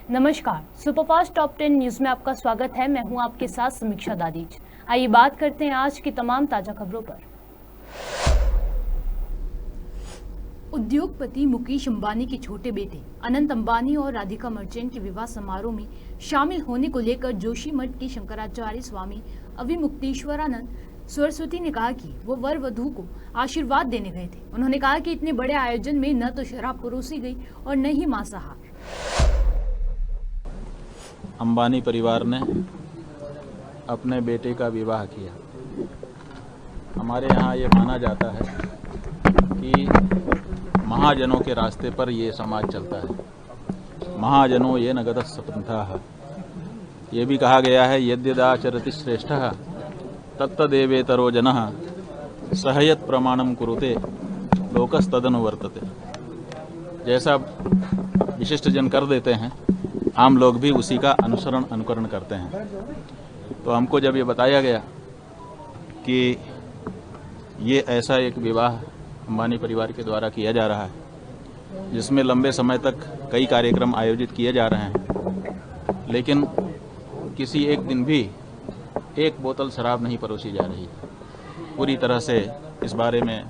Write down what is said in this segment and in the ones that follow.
नमस्कार, superfast top 10 news में आपका स्वागत है। मैं हूं आपके साथ समीक्षा दादीज। आइए बात करते हैं आज की तमाम ताजा खबरों पर। उद्योगपति मुकेश अंबानी के छोटे बेटे अनंत अंबानी और राधिका मर्चेंट के विवाह समारोह में शामिल होने को लेकर जोशीमठ के शंकराचार्य स्वामी अविमुक्तेश्वरानंद सरस्वती ने कहा कि वो वर वधू को आशीर्वाद देने गए थे। उन्होंने कहा कि इतने बड़े आयोजन में न तो शराब परोसी गई और न ही मांसाहार। अंबानी परिवार ने अपने बेटे का विवाह किया। हमारे यहाँ ये माना जाता है कि महाजनों के रास्ते पर ये समाज चलता है। महाजनों ये नगदः सपन्थाः। ये भी कहा गया है यद्यदाचरति श्रेष्ठः तत्तदेवेतरो जनः सहयत् प्रमाणम कुरुते लोकस्तदनुवर्तते। जैसा विशिष्ट जन कर देते हैं, आम लोग भी उसी का अनुकरण करते हैं। तो हमको जब ये बताया गया कि ये ऐसा एक विवाह अंबानी परिवार के द्वारा किया जा रहा है जिसमें लंबे समय तक कई कार्यक्रम आयोजित किए जा रहे हैं, लेकिन किसी एक दिन भी एक बोतल शराब नहीं परोसी जा रही। पूरी तरह से इस बारे में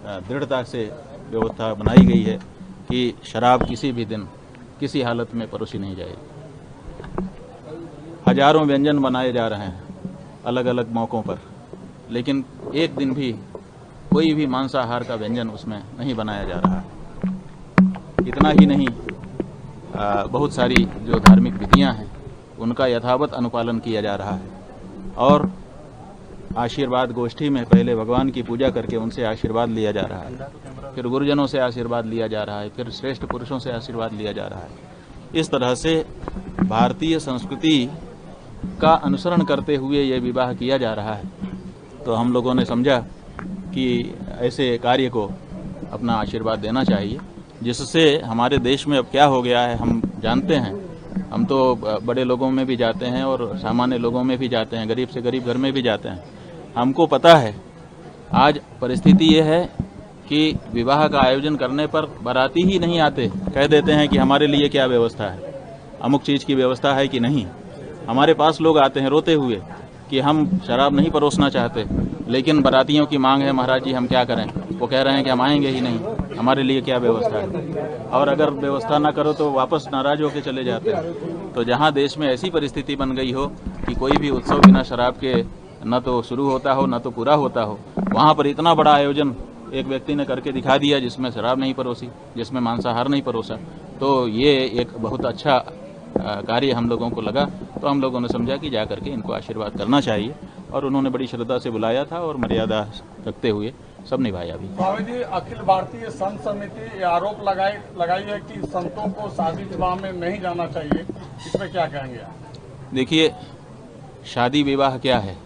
दृढ़ता से व्यवस्था बनाई गई है कि शराब किसी भी दिन किसी हालत में परोसी नहीं जाएगी। हजारों व्यंजन बनाए जा रहे हैं अलग अलग मौक़ों पर, लेकिन एक दिन भी कोई भी मांसाहार का व्यंजन उसमें नहीं बनाया जा रहा। इतना ही नहीं, बहुत सारी जो धार्मिक विधियां हैं उनका यथावत अनुपालन किया जा रहा है। और आशीर्वाद गोष्ठी में पहले भगवान की पूजा करके उनसे आशीर्वाद लिया जा रहा है, फिर गुरुजनों से आशीर्वाद लिया जा रहा है, फिर श्रेष्ठ पुरुषों से आशीर्वाद लिया जा रहा है। इस तरह से भारतीय संस्कृति का अनुसरण करते हुए ये विवाह किया जा रहा है। तो हम लोगों ने समझा कि ऐसे कार्य को अपना आशीर्वाद देना चाहिए, जिससे हमारे देश में अब क्या हो गया है हम जानते हैं। हम तो बड़े लोगों में भी जाते हैं और सामान्य लोगों में भी जाते हैं, गरीब से गरीब घर में भी जाते हैं। हमको पता है आज परिस्थिति ये है कि विवाह का आयोजन करने पर बाराती ही नहीं आते, कह देते हैं कि हमारे लिए क्या व्यवस्था है, अमुक चीज़ की व्यवस्था है कि नहीं। हमारे पास लोग आते हैं रोते हुए कि हम शराब नहीं परोसना चाहते, लेकिन बारातियों की मांग है, महाराज जी हम क्या करें। वो कह रहे हैं कि हम आएंगे ही नहीं, हमारे लिए क्या व्यवस्था है। और अगर व्यवस्था ना करो तो वापस नाराज होकर चले जाते हैं। तो जहाँ देश में ऐसी परिस्थिति बन गई हो कि कोई भी उत्सव बिना शराब के न तो शुरू होता हो न तो पूरा होता हो, वहाँ पर इतना बड़ा आयोजन एक व्यक्ति ने करके दिखा दिया जिसमें शराब नहीं परोसी, जिसमें मांसाहार नहीं परोसा। तो ये एक बहुत अच्छा कार्य हम लोगों को लगा। तो हम लोगों ने समझा कि जा करके इनको आशीर्वाद करना चाहिए, और उन्होंने बड़ी श्रद्धा से बुलाया था और मर्यादा रखते हुए सब निभाया भी। स्वामी जी, अखिल भारतीय संत समिति ये आरोप लगाई है कि संतों को शादी विवाह में नहीं जाना चाहिए, इसमें क्या कहेंगे आप? देखिए, शादी विवाह क्या है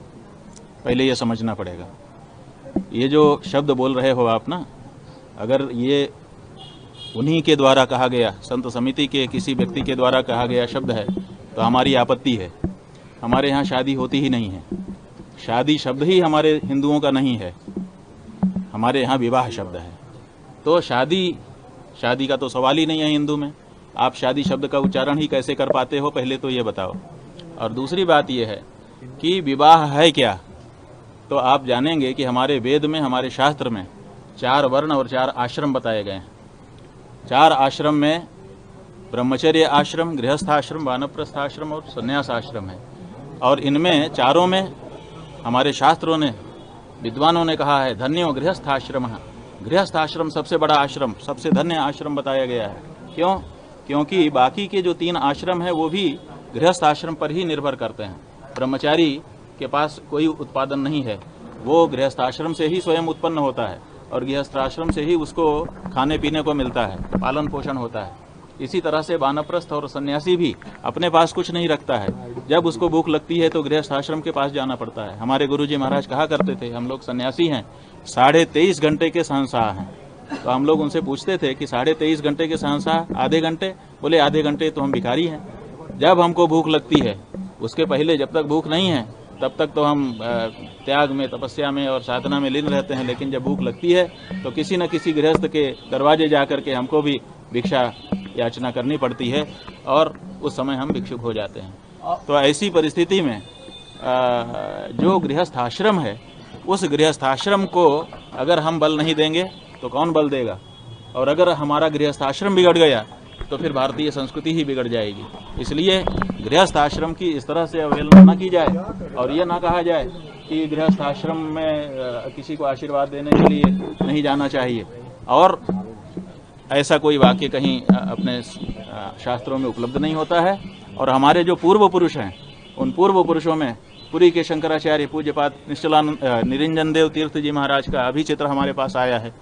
पहले ये समझना पड़ेगा। ये जो शब्द बोल रहे हो आप ना, अगर ये उन्हीं के द्वारा कहा गया, संत समिति के किसी व्यक्ति के द्वारा कहा गया शब्द है तो हमारी आपत्ति है। हमारे यहाँ शादी होती ही नहीं है। शादी शब्द ही हमारे हिंदुओं का नहीं है, हमारे यहाँ विवाह शब्द है। तो शादी का तो सवाल ही नहीं है हिंदू में। आप शादी शब्द का उच्चारण ही कैसे कर पाते हो, पहले तो ये बताओ। और दूसरी बात ये है कि विवाह है क्या, तो आप जानेंगे कि हमारे वेद में, हमारे शास्त्र में 4 वर्ण और 4 आश्रम बताए गए हैं। 4 आश्रम में ब्रह्मचर्य आश्रम, गृहस्थ आश्रम, वानप्रस्थ आश्रम और संन्यास आश्रम है। और इनमें चारों में हमारे शास्त्रों ने, विद्वानों ने कहा है धन्यो गृहस्थ आश्रम। गृहस्थ आश्रम सबसे बड़ा आश्रम, सबसे धन्य आश्रम बताया गया है। क्यों? क्योंकि बाकी के जो 3 आश्रम है वो भी गृहस्थ आश्रम पर ही निर्भर करते हैं। ब्रह्मचारी के पास कोई उत्पादन नहीं है, वो गृहस्थ आश्रम से ही स्वयं उत्पन्न होता है और गृहस्थ आश्रम से ही उसको खाने पीने को मिलता है, पालन पोषण होता है। इसी तरह से वानप्रस्थ और सन्यासी भी अपने पास कुछ नहीं रखता है। जब उसको भूख लगती है तो गृहस्थ आश्रम के पास जाना पड़ता है। हमारे गुरुजी महाराज कहा करते थे, हम लोग सन्यासी हैं, 23.5 घंटे के शहंशाह हैं। तो हम लोग उनसे पूछते थे कि 23.5 घंटे के शहंशाह, आधे घंटे? बोले आधे घंटे तो हम भिखारी हैं। जब हमको भूख लगती है, उसके पहले जब तक भूख नहीं है तब तक तो हम त्याग में, तपस्या में और साधना में लीन रहते हैं। लेकिन जब भूख लगती है तो किसी न किसी गृहस्थ के दरवाजे जा करके हमको भी भिक्षा याचना करनी पड़ती है। और उस समय हम भिक्षुक हो जाते हैं। तो ऐसी परिस्थिति में जो गृहस्थ आश्रम है, उस गृहस्थ आश्रम को अगर हम बल नहीं देंगे तो कौन बल देगा? और अगर हमारा गृहस्थ आश्रम बिगड़ गया तो फिर भारतीय संस्कृति ही बिगड़ जाएगी। इसलिए गृहस्थ आश्रम की इस तरह से अवहेलना न की जाए और ये ना कहा जाए कि गृहस्थ आश्रम में किसी को आशीर्वाद देने के लिए नहीं जाना चाहिए। और ऐसा कोई वाक्य कहीं अपने शास्त्रों में उपलब्ध नहीं होता है। और हमारे जो पूर्व पुरुष हैं, उन पूर्व पुरुषों में पुरी के शंकराचार्य पूज्यपाद निश्चलानंद निरंजन देव तीर्थ जी महाराज का अभी चित्र हमारे पास आया है।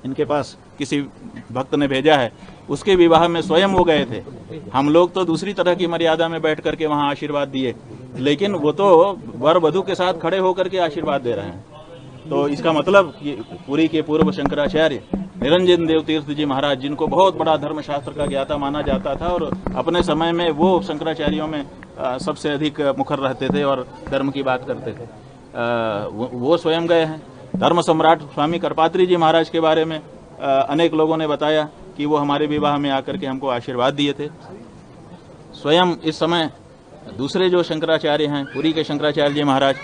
इनके पास किसी भक्त ने भेजा है, उसके विवाह में स्वयं वो गए थे। हम लोग तो दूसरी तरह की मर्यादा में बैठ करके वहाँ आशीर्वाद दिए, लेकिन वो तो वर वधू के साथ खड़े होकर के आशीर्वाद दे रहे हैं। तो इसका मतलब कि पुरी के पूर्व शंकराचार्य निरंजन देव तीर्थ जी महाराज, जिनको बहुत बड़ा धर्मशास्त्र का ज्ञाता माना जाता था और अपने समय में वो शंकराचार्यों में सबसे अधिक मुखर रहते थे और धर्म की बात करते थे, वो स्वयं गए हैं। धर्म सम्राट स्वामी करपात्री जी महाराज के बारे में अनेक लोगों ने बताया कि वो हमारे विवाह में आकर के हमको आशीर्वाद दिए थे। स्वयं इस समय दूसरे जो शंकराचार्य हैं, पुरी के शंकराचार्य जी महाराज,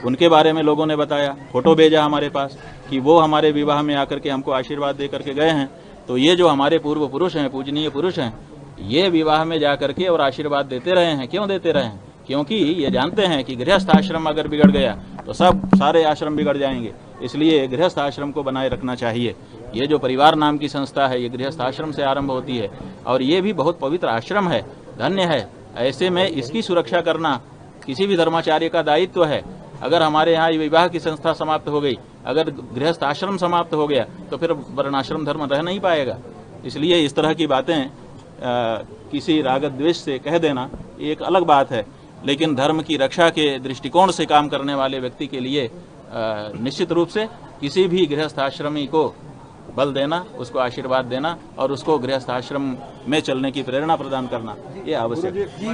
उनके बारे में लोगों ने बताया, फोटो भेजा हमारे पास कि वो हमारे विवाह में आकर के हमको आशीर्वाद दे करके गए हैं। तो ये जो हमारे पूर्व पुरुष हैं, पूजनीय पुरुष हैं, ये विवाह में जा करके और आशीर्वाद देते रहे हैं। क्यों देते रहे हैं? क्योंकि ये जानते हैं कि गृहस्थ आश्रम अगर बिगड़ गया तो सारे आश्रम बिगड़ जाएंगे। इसलिए गृहस्थ आश्रम को बनाए रखना चाहिए। ये जो परिवार नाम की संस्था है, ये गृहस्थ आश्रम से आरंभ होती है और ये भी बहुत पवित्र आश्रम है, धन्य है। ऐसे में इसकी सुरक्षा करना किसी भी धर्माचार्य का दायित्व है। अगर हमारे यहाँ विवाह की संस्था समाप्त हो गई, अगर गृहस्थ आश्रम समाप्त हो गया तो फिर वर्णाश्रम धर्म रह नहीं पाएगा। इसलिए इस तरह की बातें किसी राग द्वेष से कह देना एक अलग बात है, लेकिन धर्म की रक्षा के दृष्टिकोण से काम करने वाले व्यक्ति के लिए निश्चित रूप से किसी भी गृहस्थ आश्रमी को बल देना, उसको आशीर्वाद देना और उसको गृहस्थ आश्रम में चलने की प्रेरणा प्रदान करना ये आवश्यक है। जी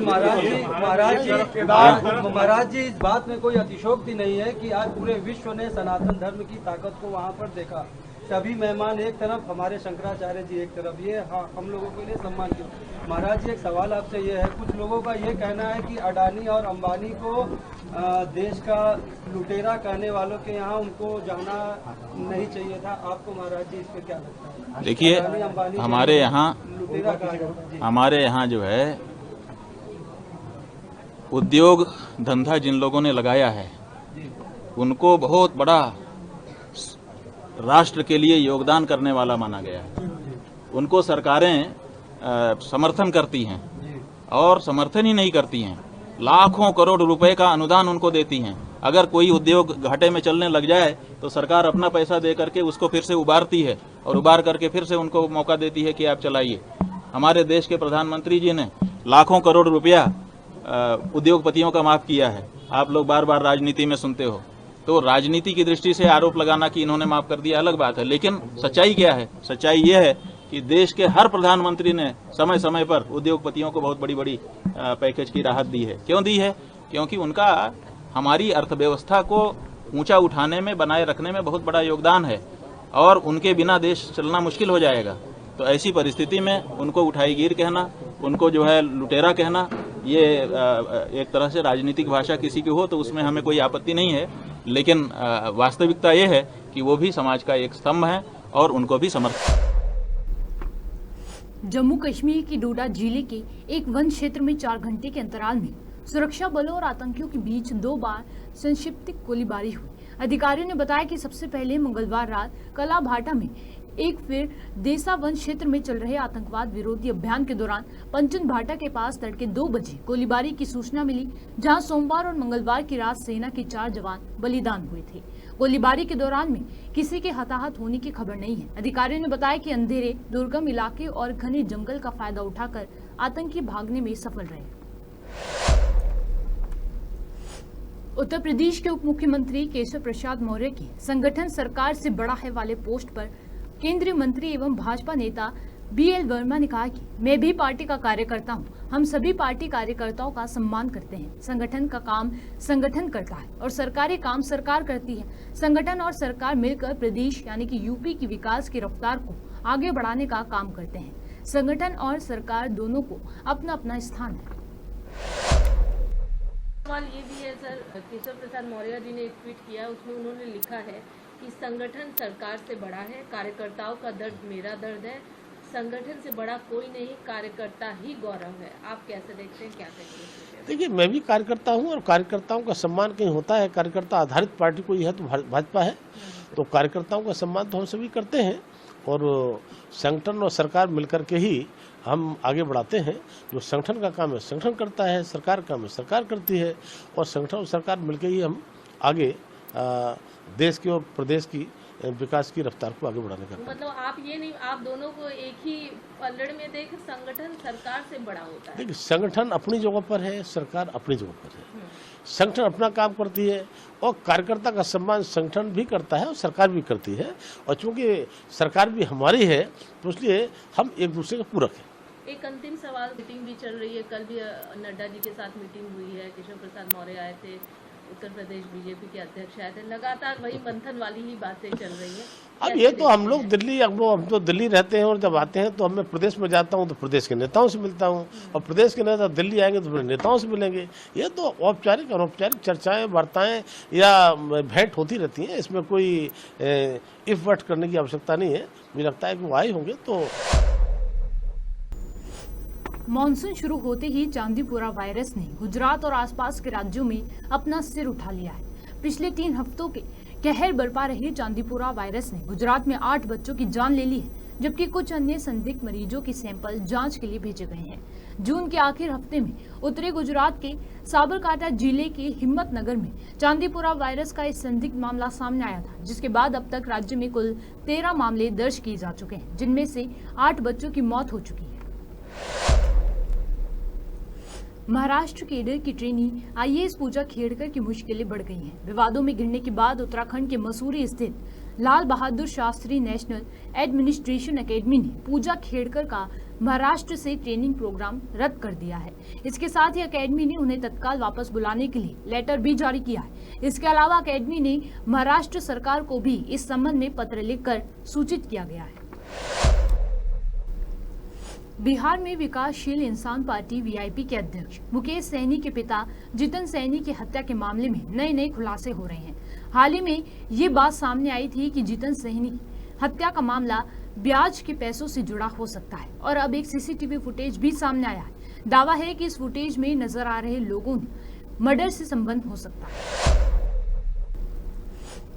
महाराज जी, इस बात में कोई अतिशोक्ति नहीं है कि आज पूरे विश्व ने सनातन धर्म की ताकत को वहाँ पर देखा। सभी मेहमान एक तरफ, हमारे शंकराचार्य जी एक तरफ, ये हम लोगों के लिए सम्मान की। महाराज जी, एक सवाल आपसे ये है, कुछ लोगों का ये कहना है कि अडानी और अंबानी को देश का लुटेरा कहने वालों के यहाँ उनको जाना नहीं चाहिए था। आपको महाराज जी इस पे क्या लगता है? देखिए, हमारे यहाँ जो है उद्योग धंधा जिन लोगों ने लगाया है, उनको बहुत बड़ा राष्ट्र के लिए योगदान करने वाला माना गया है। उनको सरकारें समर्थन करती हैं और समर्थन ही नहीं करती हैं, लाखों करोड़ रुपए का अनुदान उनको देती हैं। अगर कोई उद्योग घाटे में चलने लग जाए तो सरकार अपना पैसा दे करके उसको फिर से उबारती है और उबार करके फिर से उनको मौका देती है कि आप चलाइए। हमारे देश के प्रधानमंत्री जी ने लाखों करोड़ रुपया उद्योगपतियों का माफ किया है। आप लोग बार बार राजनीति में सुनते हो, तो राजनीति की दृष्टि से आरोप लगाना कि इन्होंने माफ कर दिया अलग बात है, लेकिन सच्चाई क्या है? सच्चाई ये है कि देश के हर प्रधानमंत्री ने समय समय पर उद्योगपतियों को बहुत बड़ी बड़ी पैकेज की राहत दी है। क्यों दी है? क्योंकि उनका हमारी अर्थव्यवस्था को ऊंचा उठाने में, बनाए रखने में बहुत बड़ा योगदान है और उनके बिना देश चलना मुश्किल हो जाएगा। तो ऐसी परिस्थिति में उनको उठाईगीर कहना, उनको जो है लुटेरा कहना, ये एक तरह से राजनीतिक भाषा किसी की हो तो उसमें हमें कोई आपत्ति नहीं है, लेकिन वास्तविकता ये है कि वो भी समाज का एक स्तंभ है और उनको भी समर्थन। जम्मू कश्मीर की डोडा जिले के एक वन क्षेत्र में 4 घंटे के अंतराल में सुरक्षा बलों और आतंकियों के बीच 2 बार संक्षिप्त गोलीबारी हुई। अधिकारियों ने बताया कि सबसे पहले मंगलवार रात कला भाटा में एक फिर देसा वन क्षेत्र में चल रहे आतंकवाद विरोधी अभियान के दौरान पंचन भाटा के पास तड़के 2 बजे गोलीबारी की सूचना मिली, जहां सोमवार और मंगलवार की रात सेना के 4 जवान बलिदान हुए थे। गोलीबारी के दौरान में किसी के हताहत होने की खबर नहीं है। अधिकारियों ने बताया कि अंधेरे, दुर्गम इलाके और घने जंगल का फायदा उठाकर आतंकी भागने में सफल रहे। उत्तर प्रदेश के उप मुख्यमंत्री केशव प्रसाद मौर्य की संगठन सरकार से बड़ा है वाले पोस्ट पर केंद्रीय मंत्री एवं भाजपा नेता BL वर्मा ने कहा कि मैं भी पार्टी का कार्यकर्ता हूं। हम सभी पार्टी कार्यकर्ताओं का सम्मान करते हैं। संगठन का काम संगठन करता है और सरकारी काम सरकार करती है। संगठन और सरकार मिलकर प्रदेश यानी कि यूपी की विकास की रफ्तार को आगे बढ़ाने का काम करते हैं। संगठन और सरकार दोनों को अपना अपना स्थान है। सवाल ये भी है सर, केशव प्रसाद मौर्य जी ने एक ट्वीट किया, उसमें उन्होंने लिखा है कि संगठन सरकार से बड़ा है, कार्यकर्ताओं का दर्द मेरा दर्द है, संगठन से बड़ा कोई नहीं, कार्यकर्ता ही गौरव है। आप कैसे देखते हैं, क्या कहेंगे? देखिए, मैं भी कार्यकर्ता हूं और कार्यकर्ताओं का सम्मान कहीं होता है। कार्यकर्ता आधारित पार्टी कोई है तो भाजपा है, तो कार्यकर्ताओं का सम्मान तो हम सभी करते हैं और संगठन और सरकार मिलकर के ही हम आगे बढ़ाते हैं। जो संगठन का काम है संगठन करता है, सरकार का काम है सरकार करती है, और संगठन और सरकार मिलकर ही हम आगे देश की और प्रदेश की विकास की रफ्तार को आगे बढ़ाने का। मतलब आप ये नहीं, आप दोनों को एक ही पल्लड़ में देख, संगठन सरकार से बड़ा होता है। देखिए, संगठन अपनी जगह पर है, सरकार अपनी जगह पर है। संगठन अपना काम करती है और कार्यकर्ता का सम्मान संगठन भी करता है और सरकार भी करती है, और चूंकि सरकार भी हमारी है तो इसलिए हम एक दूसरे के पूरक हैं। एक अंतिम सवाल, मीटिंग भी चल रही है, कल भी नड्डा जी के साथ मीटिंग हुई है, केशव प्रसाद मौर्य आए थे, उत्तर प्रदेश बीजेपी के अध्यक्ष आए थे, लगातार वही मंथन वाली ही बातें चल रही है। अब ये तो हम लोग दिल्ली, हम तो दिल्ली रहते हैं और जब आते हैं तो मैं प्रदेश में जाता हूं तो प्रदेश के नेताओं से मिलता हूं, और प्रदेश के नेता दिल्ली आएंगे तो फिर नेताओं से मिलेंगे। ये तो औपचारिक अनौपचारिक चर्चाएं, वार्ताएं या भेंट होती रहती हैं, इसमें कोई इफ वट करने की आवश्यकता नहीं है। मुझे लगता है कि वो आए होंगे तो। मॉनसून शुरू होते ही चांदीपुरा वायरस ने गुजरात और आसपास के राज्यों में अपना सिर उठा लिया है। पिछले 3 हफ्तों के कहर बरपा रहे चांदीपुरा वायरस ने गुजरात में 8 बच्चों की जान ले ली है, जबकि कुछ अन्य संदिग्ध मरीजों की सैंपल जांच के लिए भेजे गए हैं। जून के आखिर हफ्ते में उत्तरी गुजरात के साबरकांठा जिले के हिम्मतनगर में चांदीपुरा वायरस का एक संदिग्ध मामला सामने आया था, जिसके बाद अब तक राज्य में कुल 13 मामले दर्ज किए जा चुके हैं, जिनमें से 8 बच्चों की मौत हो चुकी है। महाराष्ट्र केडर की ट्रेनी आईएएस पूजा खेड़कर की मुश्किलें बढ़ गई हैं। विवादों में घिरने के बाद उत्तराखंड के मसूरी स्थित Lal Bahadur Shastri national administration academy ने पूजा खेड़कर का महाराष्ट्र से ट्रेनिंग प्रोग्राम रद्द कर दिया है। इसके साथ ही एकेडमी ने उन्हें तत्काल वापस बुलाने के लिए लेटर भी जारी किया है। इसके अलावा एकेडमी ने महाराष्ट्र सरकार को भी इस संबंध में पत्र लिखकर सूचित किया गया है। बिहार में विकासशील इंसान पार्टी वीआईपी के अध्यक्ष मुकेश सैनी के पिता जितन सैनी की हत्या के मामले में नए खुलासे हो रहे हैं। हाल ही में ये बात सामने आई थी कि जितन सैनी हत्या का मामला ब्याज के पैसों से जुड़ा हो सकता है, और अब एक सीसीटीवी फुटेज भी सामने आया है। दावा है कि इस फुटेज में नजर आ रहे लोगों में मर्डर से संबंध हो सकता है।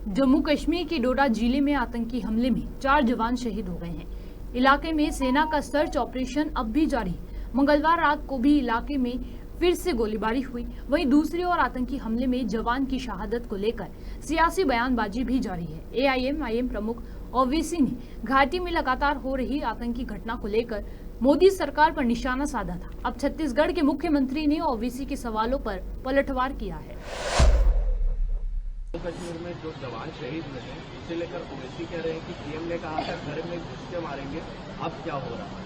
जम्मू कश्मीर के डोडा जिले में आतंकी हमले में 4 जवान शहीद हो गए हैं। इलाके में सेना का सर्च ऑपरेशन अब भी जारी है। मंगलवार रात को भी इलाके में फिर से गोलीबारी हुई। वहीं दूसरी ओर आतंकी हमले में जवान की शहादत को लेकर सियासी बयानबाजी भी जारी है। एआईएम प्रमुख ओवैसी ने घाटी में लगातार हो रही आतंकी घटना को लेकर मोदी सरकार पर निशाना साधा था। अब छत्तीसगढ़ के मुख्यमंत्री ने ओवैसी के सवालों पर पलटवार किया है। कश्मीर में जो जवान शहीद हुए हैं, उसे लेकर ओवैसी कह रहे हैं कि सीएम ने कहा था घर में घुस के मारेंगे, अब क्या हो रहा है?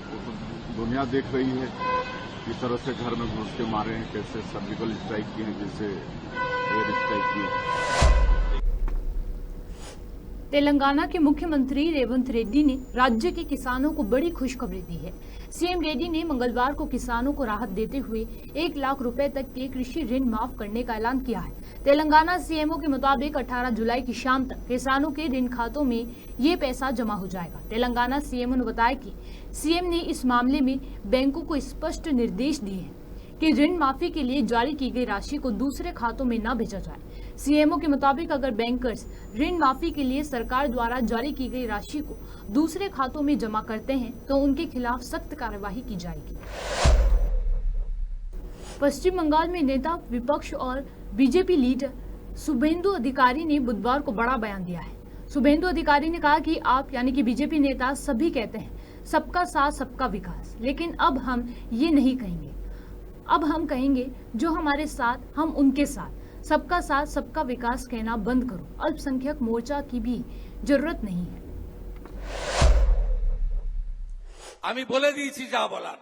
वो तो दुनिया देख रही है किस तरह से घर में घुस के मारे हैं, कैसे सर्जिकल स्ट्राइक किए हैं, जैसे एयर स्ट्राइक किए। तेलंगाना के मुख्यमंत्री रेवंत रेड्डी ने राज्य के किसानों को बड़ी खुशखबरी दी है। सीएम रेड्डी ने मंगलवार को किसानों को राहत देते हुए 1 लाख रुपए तक के कृषि ऋण माफ करने का ऐलान किया है। तेलंगाना सीएमओ के मुताबिक 18 जुलाई की शाम तक किसानों के ऋण खातों में ये पैसा जमा हो जाएगा। तेलंगाना सीएमओ ने बताया कि सीएम ने इस मामले में बैंकों को स्पष्ट निर्देश दिए हैं कि ऋण माफी के लिए जारी की गई राशि को दूसरे खातों में न भेजा जाए। सीएमओ के मुताबिक अगर बैंकर्स ऋण माफी के लिए सरकार द्वारा जारी की गई राशि को दूसरे खातों में जमा करते हैं तो उनके खिलाफ सख्त कार्यवाही की जाएगी। पश्चिम बंगाल में नेता विपक्ष और बीजेपी लीडर शुभेंदु अधिकारी ने बुधवार को बड़ा बयान दिया है। शुभेंदु अधिकारी ने कहा कि आप यानी कि बीजेपी नेता सभी कहते हैं सबका साथ सबका विकास, लेकिन अब हम ये नहीं कहेंगे। अब हम कहेंगे जो हमारे साथ हम उनके साथ। सबका साथ सबका विकास कहना बंद करो। अल्पसंख्यक मोर्चा की भी जरूरत नहीं है। আমি বলে দিয়েছি যা বলার,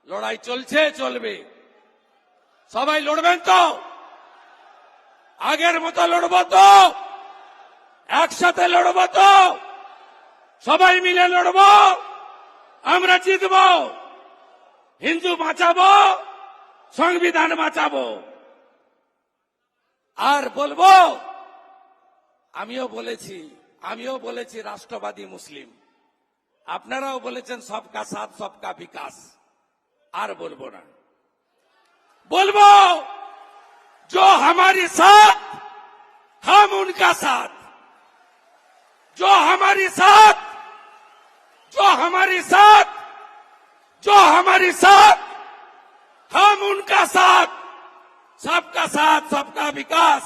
লড়াই চলছে চলবে, সবাই লড়বেন তো, আগের মতো লড়বো তো, একসাথে লড়বো তো, সবাই মিলে লড়ব, আমরা জিতব, হিন্দু বাঁচাবো, সংবিধান বাঁচাবো। আর বলবো, আমিও বলেছি রাষ্ট্রবাদী মুসলিম, আপনারাও বলেছেন সবকা সাথ সবকা বিকাশ। আর বলবো না, বলবো जो हमारे साथ हम उनका साथ, जो हमारे साथ हम उनका साथ, सबका साथ सबका विकास।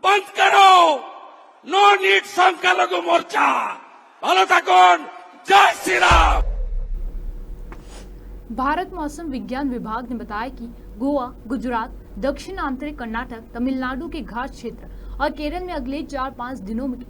बंद करो नो नीट संख्यालघु मोर्चा। ভালো থাকুন, जय श्री राम। भारत मौसम विज्ञान विभाग ने बताया कि गोवा, गुजरात, दक्षिण आंतरिक कर्नाटक, तमिलनाडु के घाट क्षेत्र और केरल में अगले 4-5 दिनों के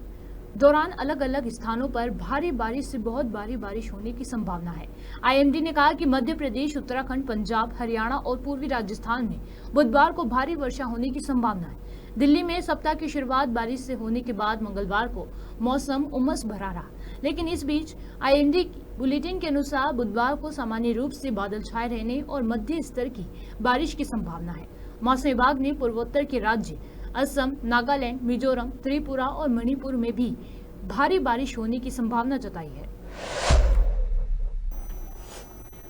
दौरान अलग अलग स्थानों पर भारी बारिश से बहुत भारी बारिश होने की संभावना है। आईएमडी ने कहा कि मध्य प्रदेश, उत्तराखंड, पंजाब, हरियाणा और पूर्वी राजस्थान में बुधवार को भारी वर्षा होने की संभावना है। दिल्ली में सप्ताह की शुरुआत बारिश से होने के बाद मंगलवार को मौसम उमस भरा रहा, लेकिन इस बीच आईएमडी की बुलेटिन के अनुसार बुधवार को सामान्य रूप से बादल छाए रहने और मध्य स्तर की बारिश की संभावना है। मौसम विभाग ने पूर्वोत्तर के राज्य असम, नागालैंड, मिजोरम, त्रिपुरा और मणिपुर में भी भारी बारिश होने की संभावना जताई है।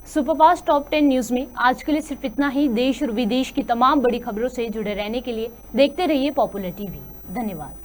सुपरफास्ट टॉप 10 न्यूज में आज के लिए सिर्फ इतना ही। देश और विदेश की तमाम बड़ी खबरों से जुड़े रहने के लिए देखते रहिए पॉपुलर टीवी। धन्यवाद।